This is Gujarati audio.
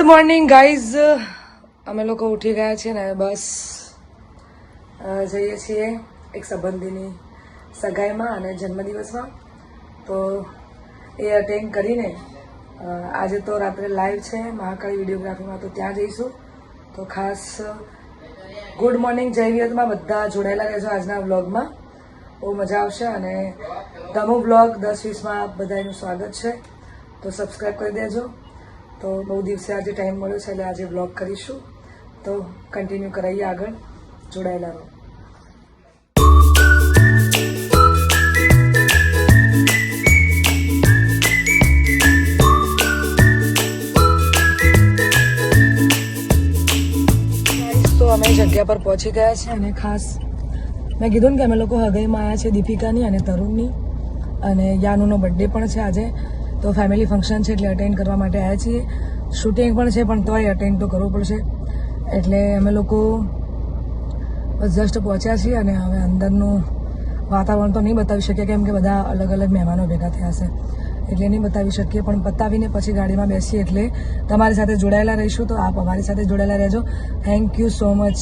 મોર્નિંગ ગાઈઝ, અમે લોકો ઉઠી ગયા છીએ ને બસ જઈએ છીએ એક સંબંધીની સગાઈમાં અને જન્મદિવસમાં. તો એ અટેન્ડ કરીને આજે તો રાત્રે લાઈવ છે મહાકાળી વિડીયોગ્રાફીમાં, તો ત્યાં જઈશું. તો ખાસ ગુડ મોર્નિંગ જય વિહતમાં બધા જોડાયેલા રહેજો આજના વ્લોગમાં, બહુ મજા આવશે. અને ધમુ વ્લોગ 10-20માં બધાનું સ્વાગત છે, તો સબસ્ક્રાઈબ કરી દેજો. તો બહુ દિવસે આજે ટાઈમ મળ્યો છે એટલે આજે વ્લોગ કરીશું, તો કન્ટિન્યુ કરાવીએ આગળ, જોડાયેલા રહો. તો અમે જગ્યા પર પહોંચી ગયા છે અને ખાસ મેં કીધું ને કે અમે લોકો હગાઈમાં આવ્યા છે દીપિકાની અને તરુણની, અને યાનુનો બર્થડે પણ છે આજે. તો ફેમિલી ફંક્શન છે એટલે અટેન્ડ કરવા માટે આવ્યા છીએ. શૂટિંગ પણ છે પણ તોય અટેન્ડ તો કરવું પડશે, એટલે અમે લોકો જસ્ટ પહોંચ્યા છીએ. અને હવે અંદરનું વાતાવરણ તો નહીં બતાવી શકીએ કેમ કે બધા અલગ અલગ મહેમાનો ભેગા થયા છે, એટલે નહીં બતાવી શકીએ. પણ બતાવીને પછી ગાડીમાં બેસીએ એટલે તમારી સાથે જોડાયેલા રહીશું. તો આપ અમારી સાથે જોડાયેલા રહેજો. Thank you so much.